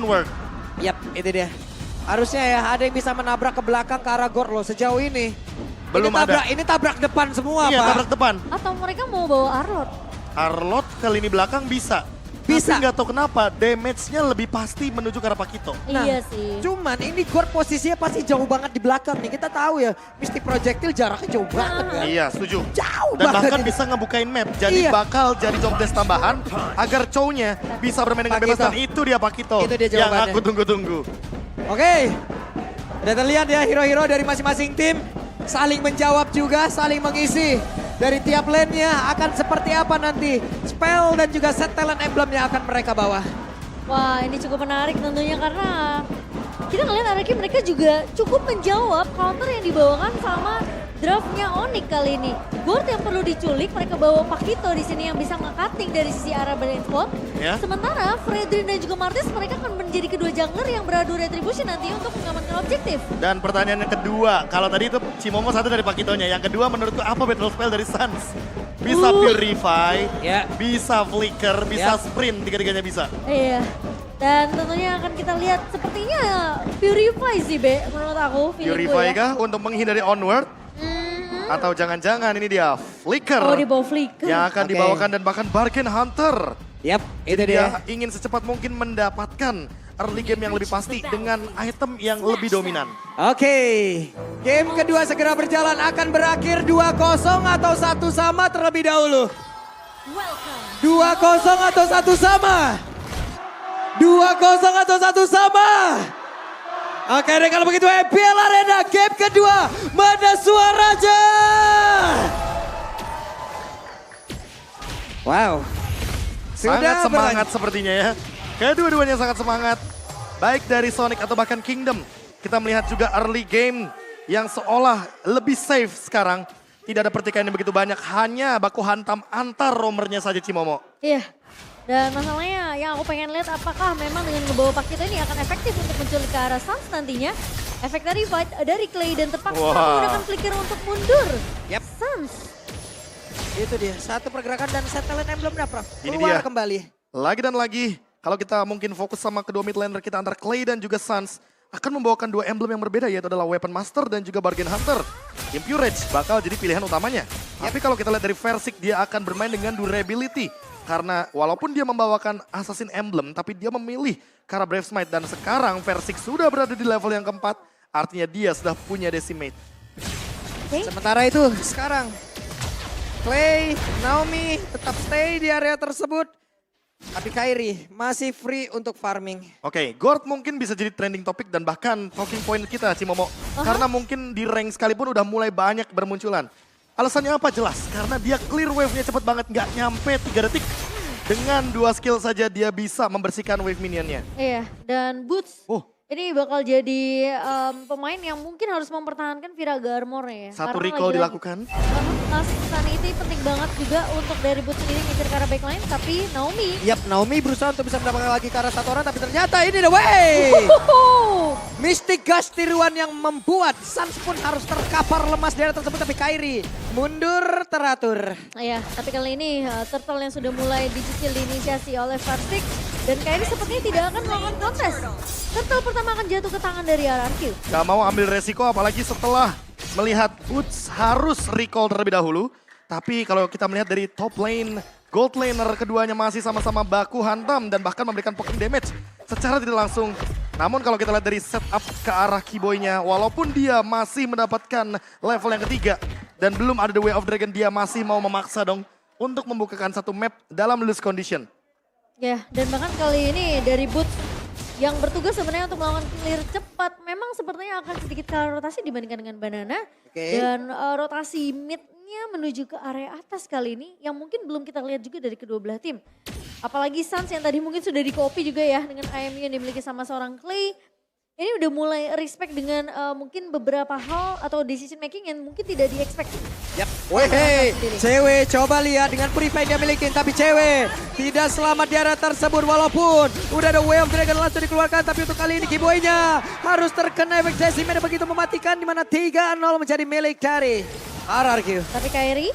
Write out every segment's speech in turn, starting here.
Work. Yap, itu dia. Harusnya ya ada yang bisa menabrak ke belakang ke arah Gord loh sejauh ini. Belum ini tabrak, ada. Ini tabrak depan semua, Iya, Pak. tabrak depan. Atau mereka mau bawa Arlot? Arlot ke lini belakang bisa. Bisa. Tapi nggak tahu kenapa damage-nya lebih pasti menuju ke arah Pakito. Nah, Iya sih. Cuman ini Gord posisinya pasti jauh banget di belakang nih. Kita tahu ya, Mystic Projectile jaraknya jauh banget kan. Iya, setuju. Jauh Dan banget bahkan ini. bisa ngebukain map. Jadi Iya. bakal jadi job desk tambahan agar Chow-nya bisa bermain dengan bebas. Pakito. Dan itu dia Pakito Itu dia yang jawabannya. aku tunggu-tunggu. Oke, udah terlihat ya hero-hero dari masing-masing tim saling menjawab juga, saling mengisi. Dari tiap lane-nya akan seperti apa nanti spell dan juga set talent emblem yang akan mereka bawa. Wah, ini cukup menarik tentunya karena kita ngeliat Araki mereka juga cukup menjawab counter yang dibawakan sama draftnya Onyx kali ini. Gord yang perlu diculik, mereka bawa Pakito di sini yang bisa nge-cutting dari sisi arah blind spot. Ya. Sementara Fredrin dan juga Martis mereka akan menjadi kedua jungler yang beradu retribution nanti untuk mengamankan objektif. Dan pertanyaan yang kedua, kalau tadi itu Cimomo satu dari Pakitonya. Yang kedua menurutku apa battle spell dari Suns? Bisa Purify, Ya. bisa Flicker, bisa Ya. Sprint, tiga-tiganya bisa. Iya. Dan tentunya akan kita lihat sepertinya Purify sih Be, menurut aku. feeling gue Purify ya. kah untuk menghindari onward? Atau jangan-jangan ini dia Flicker Oh, di bawah Flicker. yang akan Oke. dibawakan dan bahkan Bargain Hunter. Yap, itu Dia dia. ingin secepat mungkin mendapatkan early game yang lebih pasti dengan item yang lebih dominan. Oke, game kedua segera berjalan akan berakhir 2-0 atau 1 sama terlebih dahulu. 2-0 atau 1 sama. 2-0 atau 1 sama. Oke deh kalau begitu EPL Arena game kedua mana suaranya? Wow. Sangat semangat berlanjut. sepertinya ya. Kedua-duanya sangat semangat. Baik dari Sonic atau bahkan Kingdom. Kita melihat juga early game yang seolah lebih safe sekarang. Tidak ada pertikaian yang begitu banyak. Hanya baku hantam antar roamernya saja Cimomo. Iya. Dan masalahnya yang aku pengen lihat apakah memang dengan ngebawa Pakito ini akan efektif untuk menculik ke arah Suns nantinya. Efek dari fight dari Clay dan terpaksa Wah. menggunakan flicker untuk mundur. Yap. Suns. Itu dia, satu pergerakan dan set talent emblemnya Prof. Ini Keluar dia. kembali. Lagi dan lagi, kalau kita mungkin fokus sama kedua mid laner kita antara Clay dan juga Suns, akan membawakan dua emblem yang berbeda yaitu adalah Weapon Master dan juga Bargain Hunter. Impurage bakal jadi pilihan utamanya. Tapi kalau kita lihat dari Versik, dia akan bermain dengan durability. Karena walaupun dia membawakan Assassin Emblem, tapi dia memilih ke arah Brave Smite. Dan sekarang Versik sudah berada di level yang keempat, artinya dia sudah punya Decimate. Oke. Sementara itu sekarang Clay, Naomi tetap stay di area tersebut. Tapi Kairi masih free untuk farming. Oke, Gord mungkin bisa jadi trending topik dan bahkan talking point kita, Cimomo. Karena mungkin di rank sekalipun udah mulai banyak bermunculan. Alasannya apa? Jelas, karena dia clear wave-nya cepet banget, nggak nyampe 3 detik. Dengan 2 skill saja dia bisa membersihkan wave minionnya. Iya. Dan Boots. Oh. Ini bakal jadi pemain yang mungkin harus mempertahankan Viraga Armor ya. Satu Karena recall lagi-lagi- dilakukan. Ngasih sanity penting banget juga untuk dari Boots sendiri ngejar ke arah backline. Tapi Naomi. Yap, Naomi berusaha untuk bisa mendapatkan lagi ke arah satu orang. Tapi ternyata ini the way. Mystic Gush tiruan yang membuat Suns pun harus terkapar lemas di area tersebut. Tapi Kairi mundur teratur. Iya, tapi kali ini turtle yang sudah mulai dicicil diinisiasi oleh Farsik. Dan Kairi sepertinya tidak akan melakukan kontes. Turtle pertama akan jatuh ke tangan dari RRQ. Gak mau ambil resiko apalagi setelah melihat Boots harus recall terlebih dahulu. Tapi kalau kita melihat dari top lane, gold laner keduanya masih sama-sama baku hantam dan bahkan memberikan poking damage secara tidak langsung. Namun kalau kita lihat dari setup ke arah Keyboy-nya, walaupun dia masih mendapatkan level yang ketiga dan belum ada The Way of Dragon, dia masih mau memaksa dong untuk membukakan satu map dalam loose condition. Ya, dan bahkan kali ini dari Boots yang bertugas sebenarnya untuk melakukan clear cepat. Memang sepertinya akan sedikit kalah rotasi dibandingkan dengan Banana. Oke. Dan rotasi midnya menuju ke area atas kali ini yang mungkin belum kita lihat juga dari kedua belah tim. Apalagi Suns yang tadi mungkin sudah di-copy juga ya dengan IMU yang dimiliki sama seorang Clay. Ini udah mulai respect dengan mungkin beberapa hal atau decision making yang mungkin tidak di-expect. Yap. Weh, cewek coba lihat dengan Purify yang dia miliki. Tapi cewek tidak selamat di area tersebut walaupun udah ada Way of Dragon langsung dikeluarkan. Tapi untuk kali ini Keyboy-nya harus terkena efek Decimate begitu mematikan. Di mana 3-0 menjadi milik dari RRQ. Tapi Kairi,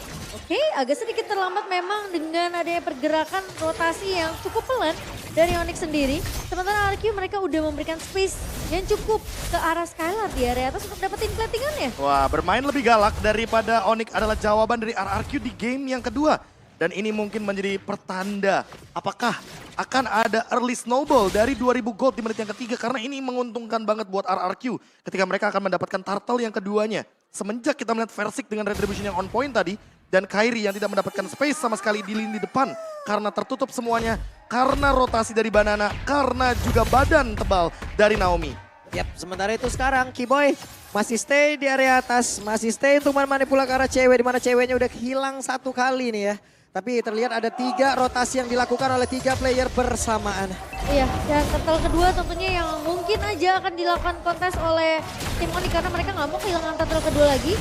Oke, agak sedikit terlambat memang dengan adanya pergerakan rotasi yang cukup pelan dari Onyx sendiri. Sementara RRQ mereka udah memberikan space yang cukup ke arah Skylar di area atas untuk dapetin platingannya. Wah, bermain lebih galak daripada Onyx adalah jawaban dari RRQ di game yang kedua. Dan ini mungkin menjadi pertanda apakah akan ada early snowball dari 2000 gold di menit yang ketiga. Karena ini menguntungkan banget buat RRQ ketika mereka akan mendapatkan turtle yang keduanya. Semenjak kita melihat Versik dengan retribution yang on point tadi. Dan Kairi yang tidak mendapatkan space sama sekali di lini depan. Karena tertutup semuanya, karena rotasi dari Banana, karena juga badan tebal dari Naomi. Yap, sementara itu sekarang Kiboy masih stay di area atas, masih stay untuk manipulasi ke arah cewek, di mana ceweknya udah hilang satu kali nih ya. Tapi terlihat ada 3 rotasi yang dilakukan oleh 3 player bersamaan. Iya, dan turtle kedua tentunya yang mungkin aja akan dilakukan kontes oleh tim Onyx karena mereka nggak mau kehilangan turtle kedua lagi.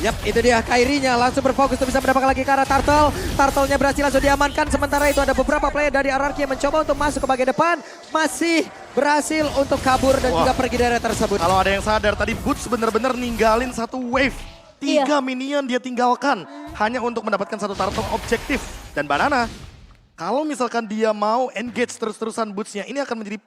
Yap, itu dia Kairinya langsung berfokus untuk bisa mendapatkan lagi ke arah Turtle. Turtle-nya berhasil langsung diamankan. Sementara itu ada beberapa player dari RRQ yang mencoba untuk masuk ke bagian depan. Masih berhasil untuk kabur dan juga pergi dari area tersebut. Kalau ada yang sadar tadi Boots bener-bener ninggalin satu wave. 3 minion dia tinggalkan hanya untuk mendapatkan satu turtle objektif. Dan Banana, kalau misalkan dia mau engage terus-terusan Boots-nya, ini akan menjadi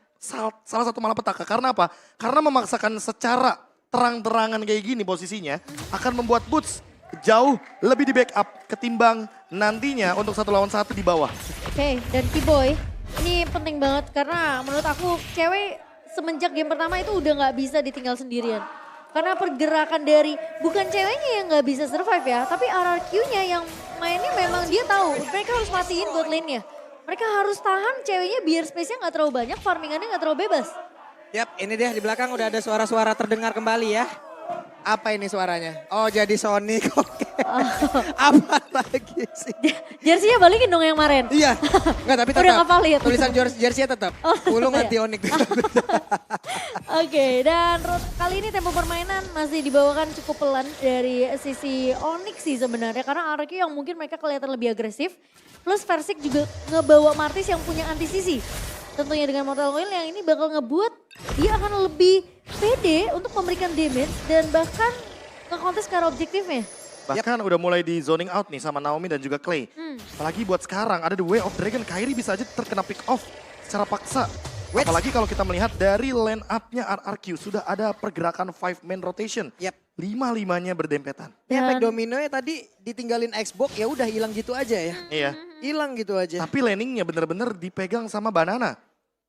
salah satu malapetaka. Karena apa? Karena memaksakan secara terang-terangan kayak gini posisinya akan membuat Boots jauh lebih di backup ketimbang nantinya untuk 1 lawan 1 di bawah. Oke, dan Kiboy ini penting banget karena menurut aku cewek semenjak game pertama itu udah nggak bisa ditinggal sendirian. Karena pergerakan dari bukan ceweknya yang nggak bisa survive ya, tapi RRQ-nya yang mainnya memang dia tahu mereka harus matiin bot lane-nya. Mereka harus tahan ceweknya biar space-nya nggak terlalu banyak, farmingannya nggak terlalu bebas. Yap, ini dia di belakang udah ada suara-suara terdengar kembali ya. Apa ini suaranya? Oh, jadi Sonic. Oke. Apa lagi sih? Jersey-nya balikin dong yang kemarin. Iya. Enggak, tapi tetap. Udah nggak valid. Tulisan jersey-nya tetap. Ulung iya. anti Onyx. Oke, dan kali ini tempo permainan masih dibawakan cukup pelan dari sisi Onyx sih sebenarnya. Karena RRQ yang mungkin mereka kelihatan lebih agresif. Plus Versik juga ngebawa Martis yang punya anti sisi. Tentunya dengan Mortal Coil yang ini bakal ngebuat dia akan lebih pede untuk memberikan damage dan bahkan nge-counter secara objektifnya. Bahkan udah mulai di zoning out nih sama Naomi dan juga Clay. Apalagi buat sekarang ada The Way of Dragon, Kairi bisa aja terkena pick off secara paksa. Apalagi kalau kita melihat dari line up-nya RRQ sudah ada pergerakan 5-man rotation. Yap. 5-5-nya berdempetan. Efek dominonya tadi ditinggalin Xbox ya udah hilang gitu aja ya. Iya. Hilang gitu aja. Tapi landingnya bener-bener dipegang sama Banana.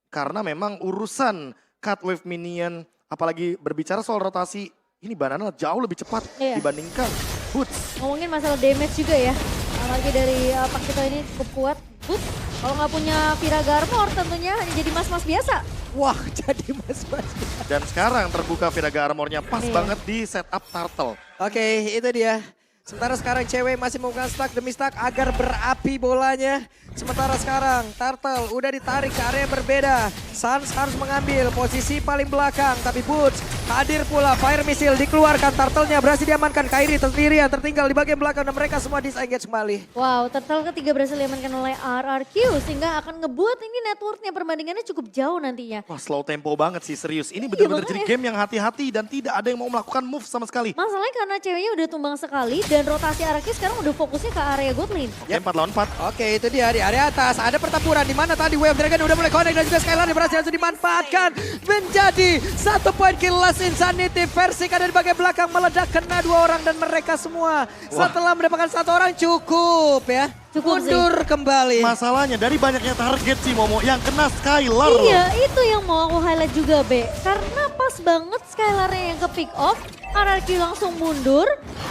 Karena memang urusan cut wave minion, apalagi berbicara soal rotasi, ini Banana jauh lebih cepat dibandingkan Boots. Ngomongin masalah damage juga ya. Apalagi dari Pakito ini cukup kuat. Boots kalau nggak punya Viraga Armor tentunya hanya jadi mas-mas biasa. Wah, jadi mas-mas. Dan sekarang terbuka Viraga Armornya pas banget di setup Turtle. Oke, itu dia. Sementara sekarang cewek masih melakukan stack demi stack agar berapi bolanya. Sementara sekarang Turtle udah ditarik ke area yang berbeda. Sans harus mengambil posisi paling belakang. Tapi Boots hadir pula, fire missile dikeluarkan. Turtle-nya berhasil diamankan. Kairi sendirian tertinggal di bagian belakang dan mereka semua disengage kembali. Wow, Turtle ketiga berhasil diamankan oleh RRQ sehingga akan ngebuat ini networknya perbandingannya cukup jauh nantinya. Wah, slow tempo banget sih, serius. Ini bener-bener jadi makanya. game yang hati-hati dan tidak ada yang mau melakukan move sama sekali. Masalahnya karena ceweknya udah tumbang sekali dan rotasi RRQ sekarang udah fokusnya ke area god lane. Oke, 4 lawan 4. Oke, itu dia di area atas. Ada pertempuran di mana tadi Wave Dragon udah mulai connect dan juga Skylar berhasil langsung dimanfaatkan. Menjadi 1 poin kill last Insanity. Versik ada di bagian belakang meledak kena 2 orang dan mereka semua. Setelah mendapatkan 1 orang cukup ya. Cukup sih. Mundur kembali. Masalahnya dari banyaknya target sih Momo yang kena Skylar. Iya, itu yang mau aku highlight juga, Be. Karena pas banget Skylar-nya yang ke pick off, RRQ langsung mundur.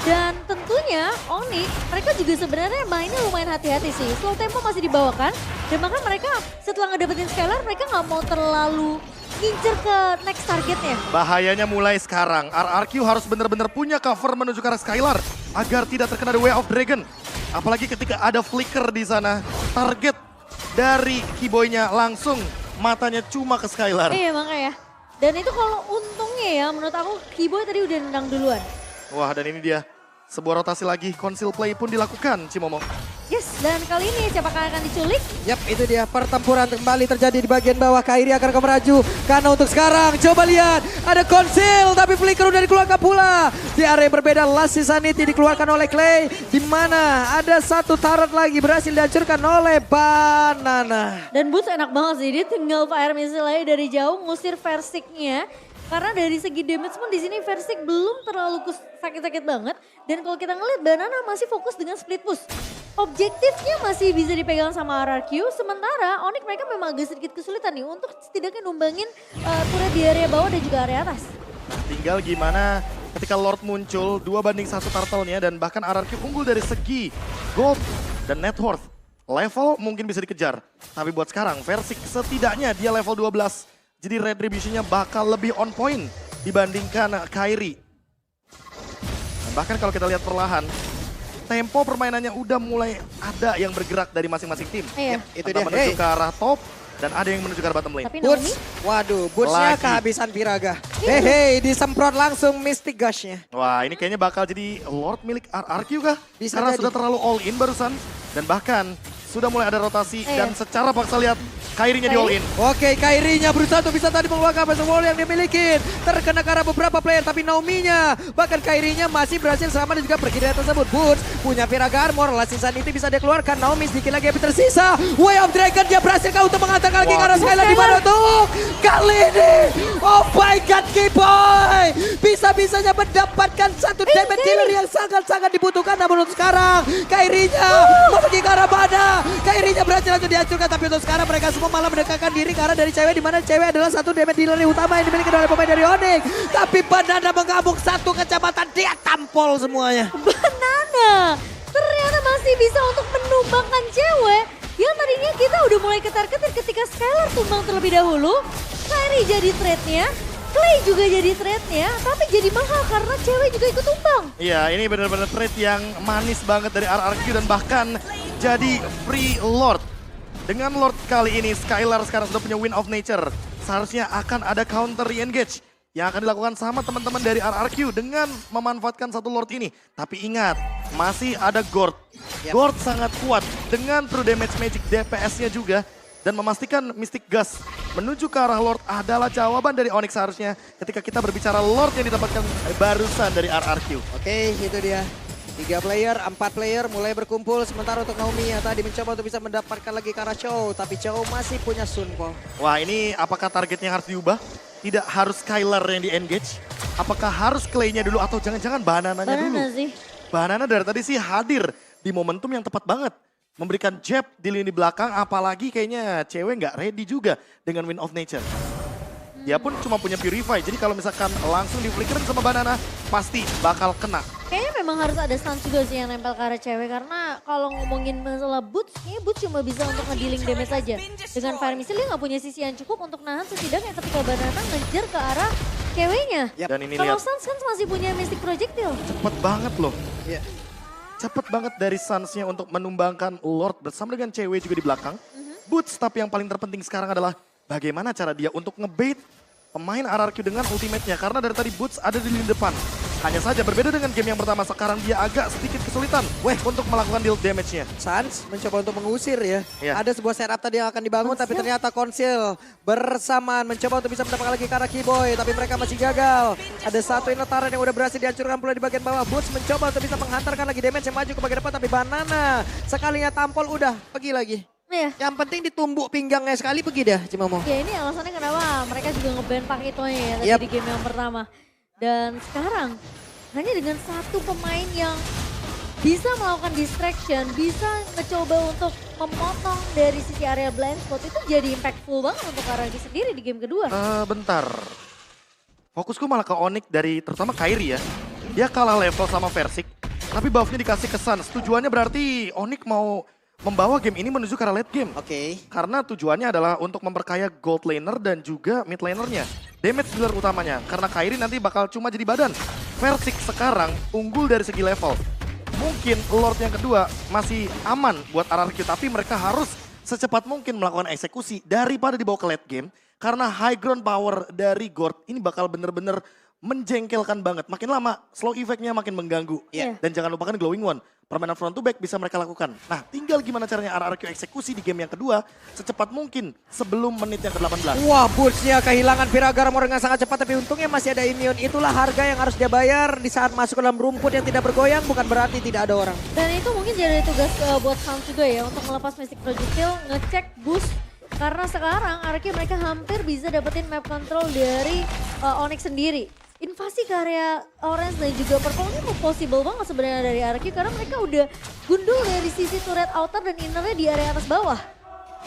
Dan tentunya Onyx, mereka juga sebenarnya mainnya lumayan hati-hati sih. Slow tempo masih dibawakan. Dan bahkan mereka setelah ngedapetin Skylar, mereka nggak mau terlalu ngincer ke next targetnya. Bahayanya mulai sekarang. RRQ harus benar-benar punya cover menuju ke arah Skylar agar tidak terkena The Way of Dragon. Apalagi ketika ada flicker di sana, target dari Kiboy-nya langsung matanya cuma ke Skylar. Iya makanya. Dan itu kalau untungnya ya menurut aku Kiboy tadi udah nendang duluan. Wah, dan ini dia Sebuah rotasi lagi, conceal play pun dilakukan, Cimomo. Yes, dan kali ini siapakah akan diculik? Yap, itu dia pertempuran kembali terjadi di bagian bawah. Kairi akan ke melaju. Karena untuk sekarang, coba lihat. Ada conceal, tapi flicker udah dikeluarkan pula. Di area yang berbeda, Last Sanity dikeluarkan oleh Clay. Di mana ada satu turret lagi berhasil dihancurkan oleh Banana. Dan Boots enak banget sih, dia tinggal fire missile aja dari jauh ngusir Versiknya. Karena dari segi damage pun di sini Versik belum terlalu sakit-sakit banget. Dan kalau kita ngeliat Banana masih fokus dengan split push. Objektifnya masih bisa dipegang sama RRQ. Sementara Onyx mereka memang agak sedikit kesulitan nih untuk setidaknya numbangin turret di area bawah dan juga area atas. Tinggal gimana ketika Lord muncul 2-1 turtle-nya dan bahkan RRQ unggul dari segi gold dan net worth. Level mungkin bisa dikejar. Tapi buat sekarang Versik setidaknya dia level 12. Jadi retribution-nya bakal lebih on point dibandingkan Kairi. Dan bahkan kalau kita lihat perlahan, tempo permainannya udah mulai ada yang bergerak dari masing-masing tim. Iya. Itu Entah dia. menuju ke arah top dan ada yang menuju ke arah bottom lane. Tapi Naomi, Boots, waduh, Bootsnya Lagi. kehabisan piraga. Hehe, disemprot langsung Mystic Gush-nya. Wah, ini kayaknya bakal jadi Lord milik RRQ kah? Bisa Karena jadi. sudah terlalu all in barusan. Dan bahkan sudah mulai ada rotasi Iya. dan secara paksa lihat Kairinya di all in. Oke, Kairinya berusaha untuk bisa tadi mengeluarkan Master Wall yang dimiliki. Terkena ke arah beberapa player, tapi Naomi-nya, bahkan Kairinya masih berhasil selamat dan juga pergi dari tersebut. Boots punya Piraga Armor, Last Insanity bisa dia keluarkan. Naomi sedikit lagi yang tersisa. Way of Dragon dia berhasil untuk menghantarkan lagi ke arah Skylar di mana tuh? Kali ini, oh my god, K-Boy bisa-bisanya mendapatkan satu damage dealer yang sangat-sangat dibutuhkan. Namun untuk sekarang, Kairinya pergi ke arah mana? Kairinya berhasil langsung dihancurkan, tapi untuk sekarang mereka semua malah mendekatkan diri karena dari cewek, di mana cewek adalah satu damage dealer yang utama yang dimiliki oleh pemain dari Onyx. Tapi Banana mengamuk satu kecamatan, dia tampol semuanya. Banana ternyata masih bisa untuk menumbangkan cewek. Yang tadinya kita udah mulai ketar-ketir ketika Skylar tumbang terlebih dahulu. Kairi jadi trade-nya. Clay juga jadi trade-nya, tapi jadi mahal karena cewek juga ikut tumbang. Iya, ini benar-benar trade yang manis banget dari RRQ dan bahkan jadi free Lord. Dengan Lord kali ini, Skylar sekarang sudah punya Wind of Nature. Seharusnya akan ada counter re-engage yang akan dilakukan sama teman-teman dari RRQ dengan memanfaatkan satu Lord ini. Tapi ingat, masih ada Gord. Gord sangat kuat dengan true damage magic DPS-nya juga. Dan memastikan Mystic Gus menuju ke arah Lord adalah jawaban dari Onyx seharusnya ketika kita berbicara Lord yang didapatkan barusan dari RRQ. Oke, itu dia. 3 player, 4 player mulai berkumpul. Sementara untuk Naomi yang tadi mencoba untuk bisa mendapatkan lagi ke arah Chow. Tapi Chow masih punya Sunpo. Wah, ini apakah targetnya harus diubah? Tidak harus Skylar yang di-engage? Apakah harus Clay-nya dulu atau jangan-jangan Banana-nya dulu? Banana sih. Banana dari tadi sih hadir di momentum yang tepat banget. Memberikan jab di lini belakang, apalagi kayaknya cewek nggak ready juga dengan Wind of Nature. Dia pun cuma punya Purify, jadi kalau misalkan langsung di flickerin sama Banana, pasti bakal kena. Kayaknya memang harus ada stun juga sih yang nempel ke arah cewek. Karena kalau ngomongin masalah Boots, kayaknya Boots cuma bisa untuk nge-dealing damage aja. Dengan Fire Missile dia nggak punya sisi yang cukup untuk nahan setidaknya ketika Banana ngejar ke arah ceweknya. Dan ini Kalau lihat, Sans kan masih punya Mystic Projectile. cepet banget loh. Iya. Cepet banget dari Suns-nya untuk menumbangkan Lord bersama dengan cewek juga di belakang. Boots, tapi yang paling terpenting sekarang adalah bagaimana cara dia untuk ngebait pemain RRQ dengan ultimate-nya. Karena dari tadi Boots ada di lini depan. Hanya saja berbeda dengan game yang pertama, sekarang dia agak sedikit kesulitan untuk melakukan deal damage-nya. Sans mencoba untuk mengusir ya. Iya. Ada sebuah setup tadi yang akan dibangun tapi ternyata Conceal bersamaan mencoba untuk bisa mendapatkan lagi ke arah Keyboy. Tapi mereka masih gagal. Ada satu inner turret yang udah berhasil dihancurkan pula di bagian bawah. Boots mencoba untuk bisa menghantarkan lagi damage yang maju ke bagian depan. Tapi Banana sekalinya tampol udah pergi lagi. Iya. Yang penting ditumbuk pinggangnya sekali pergi dah Cimomo. Ya ini alasannya kenapa mereka juga nge-ban Pakitonya ya tadi Yap. di game yang pertama. Dan sekarang hanya dengan satu pemain yang bisa melakukan distraction, bisa mencoba untuk memotong dari sisi area blind spot itu jadi impactful banget untuk RRQ sendiri di game kedua. Bentar. Fokusku malah ke Onyx dari terutama Kairi ya. Dia kalah level sama Versik, tapi buff-nya dikasih ke Suns. Tujuannya berarti Onyx mau membawa game ini menuju ke arah late game. Oke. Karena tujuannya adalah untuk memperkaya gold laner dan juga mid lanernya. Damage dealer utamanya. Karena Kairi nanti bakal cuma jadi badan. Versik sekarang unggul dari segi level. Mungkin Lord yang kedua masih aman buat RRQ. Tapi mereka harus secepat mungkin melakukan eksekusi daripada dibawa ke late game. Karena high ground power dari Gord ini bakal bener-bener menjengkelkan banget. Makin lama slow effect-nya makin mengganggu. Iya. Dan jangan lupakan glowing one. Permainan front to back bisa mereka lakukan. Nah, tinggal gimana caranya RRQ eksekusi di game yang kedua secepat mungkin sebelum menit yang ke-18. Wah, Boots-nya kehilangan Viragara dengan sangat cepat, tapi untungnya masih ada immune. Itulah harga yang harus dia bayar di saat masuk ke dalam rumput yang tidak bergoyang, bukan berarti tidak ada orang. Dan itu mungkin jadi tugas buat Sound juga ya untuk melepas Mystic Projectile, ngecek boost. Karena sekarang RRQ mereka hampir bisa dapetin map control dari Onyx sendiri. Invasi ke area orange dan juga purple ini possible banget sebenarnya dari RRQ karena mereka udah gundul dari sisi turret outer dan innernya di area atas bawah.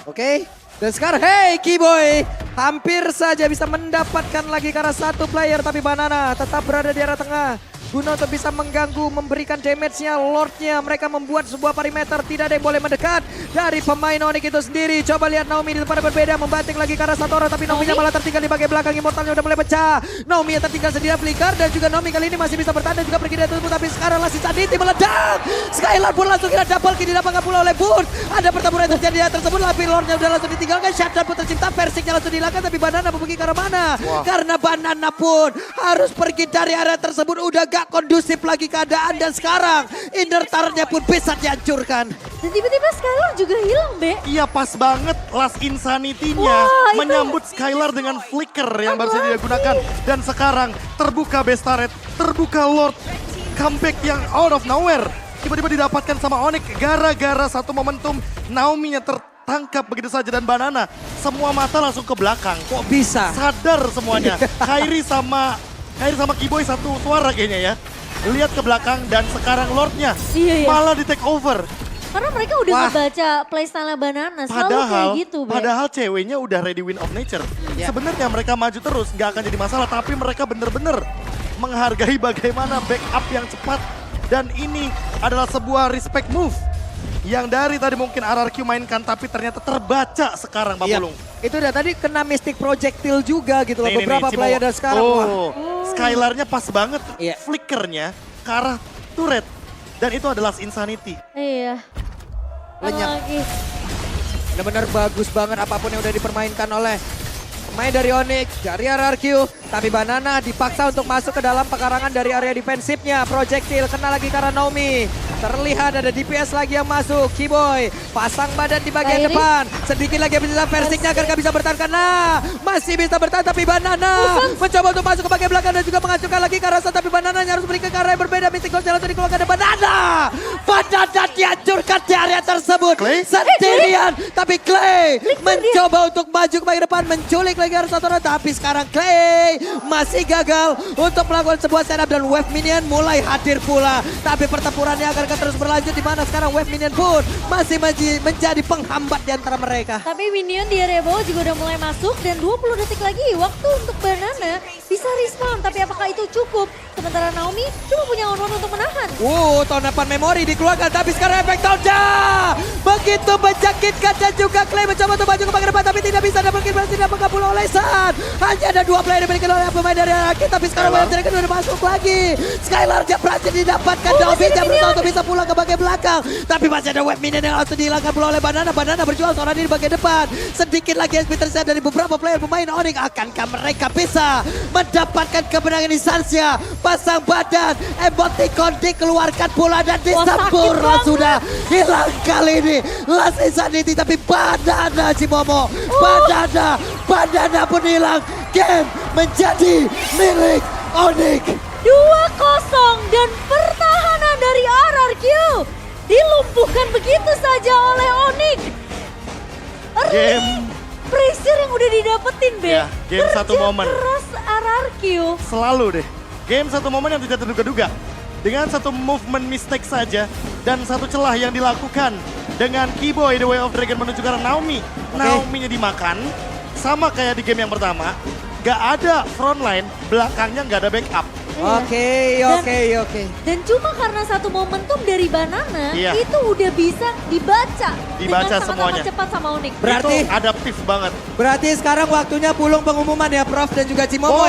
Oke, dan sekarang hey Keyboy hampir saja bisa mendapatkan lagi karena satu player, tapi Banana tetap berada di area tengah. Guna untuk bisa mengganggu, memberikan damage-nya, Lord-nya. Mereka membuat sebuah perimeter, tidak ada yang boleh mendekat dari pemain Onyx itu sendiri. Coba lihat Naomi di tempat yang berbeda, membanting lagi ke arah satu orang, tapi Naomi-nya malah tertinggal di bagian belakang. Immortalnya udah mulai pecah. Naomi yang tertinggal sendiri, Flicker, dan juga Naomi kali ini masih bisa bertahan dan juga pergi dari tubuh, tapi sekarang Lassie Sanity meledak. Skylar pun langsung kira double kill didapatkan pula oleh Boots. Ada pertempuran yang terjadi di area tersebut, tapi Lord-nya udah langsung ditinggalkan. Shutdown pun tercipta, Versing-nya langsung dihilangkan, tapi Banana mau pergi ke arah mana? Karena Banana pun harus pergi dari area tersebut, udah gak kondusif lagi keadaan, dan sekarang inner turret-nya pun bisa dihancurkan. Dan tiba-tiba Skylar juga hilang, Be. Iya, pas banget Last Insanity-nya Wah, itu- menyambut Skylar dengan flicker yang baru saja dia gunakan. Dan sekarang terbuka base turret, terbuka Lord, comeback yang out of nowhere. Tiba-tiba didapatkan sama Onyx gara-gara satu momentum Naomi-nya tertangkap begitu saja, dan Banana semua mata langsung ke belakang. Kok bisa? Sadar semuanya. Kairi sama Keyboy satu suara kayaknya ya. Lihat ke belakang dan sekarang Lord-nya Iya, iya. malah di take over. Karena mereka udah Wah. ngebaca playstyle Banana, selalu kayak gitu, Be. Padahal ceweknya udah ready win of nature. Ya. Sebenarnya mereka maju terus, nggak akan jadi masalah. Tapi mereka bener-bener menghargai bagaimana backup yang cepat. Dan ini adalah sebuah respect move. Yang dari tadi mungkin RRQ mainkan, tapi ternyata terbaca sekarang, Pak Iya. Pulung. Itu udah tadi kena Mystic Projectile juga gitu loh, Nih, beberapa Cimo. player dan sekarang. Wah. Skylarnya pas banget, Iya. flickernya ke arah turret. Dan itu adalah Insanity. Iya. Lenyap. Lagi. Benar-benar bagus banget apapun yang udah dipermainkan oleh pemain dari Onyx, dari RRQ. Tapi Banana dipaksa untuk masuk ke dalam pekarangan dari area defensifnya. Projectile kena lagi karena Naomi. Terlihat ada DPS lagi yang masuk. Keyboy pasang badan di bagian Kairi. depan. Sedikit lagi bisa Versing-nya agar bisa bertahan. Karena masih bisa bertahan, tapi Banana mencoba untuk masuk ke bagian belakang dan juga menghancurkan lagi Karasa. Tapi Banana harus berikan ke arah yang berbeda. Mystic Ghost langsung dikeluarkan dan Banana dihancurkan di area tersebut. Clay? Sendirian. Tapi Clay mencoba untuk maju ke bagian depan. Menculik lagi harus satu orang. Tapi sekarang Clay masih gagal untuk melakukan sebuah setup dan wave minion mulai hadir pula. Tapi pertempurannya akan terus berlanjut di mana sekarang wave minion pun masih menjadi penghambat di antara mereka. Tapi minion di area bawah juga udah mulai masuk dan 20 detik lagi waktu untuk Banana bisa respawn. Tapi apakah itu cukup? Sementara Naomi cuma punya on-one untuk menahan. Tahun depan memori dikeluarkan, tapi sekarang efek tahunnya begitu menjangkitkan dan juga Clay mencoba untuk maju ke bagian depan, tapi tidak bisa double kill, tidak menggabung oleh San. Hanya ada 2 player yang dimiliki oleh pemain dari RRQ, tapi sekarang banyak mereka sudah masuk lagi. Skylar dia berhasil didapatkan, Naomi dia berusaha untuk bisa pulang ke bagian belakang, tapi masih ada wave minion yang langsung dihilangkan pula oleh Banana. Banana berjuang seorang diri di bagian depan. Sedikit lagi SP tersiap dari beberapa player pemain Onyx. Akankah mereka bisa mendapatkan kemenangan instansia? Pasang badan, emoticon dikeluarkan pula dan disambur sakit sudah hilang kali ini. Last Insanity, tapi Banana Cimomo, Banana pun hilang. Game menjadi milik Onyx. 2-0 dan pertahanan dari RRQ dilumpuhkan begitu saja oleh Onyx. Game. Pressure yang udah didapetin, Be. Ya, game satu Kerja momen. keras RRQ. Selalu deh. Game satu momen yang tidak terduga-duga. Dengan satu movement mistake saja dan satu celah yang dilakukan dengan Keyboy The Way of Dragon menuju ke arah Naomi. Naomi-nya dimakan, sama kayak di game yang pertama. Gak ada frontline, belakangnya gak ada backup. Oke. Dan cuma karena satu momentum dari Banana, Iya. itu udah bisa dibaca. Dibaca dengan semuanya. sangat cepat sama Onyx. Berarti- Itu adaptif banget. Berarti sekarang waktunya Pulung pengumuman ya Prof dan juga Cimomo.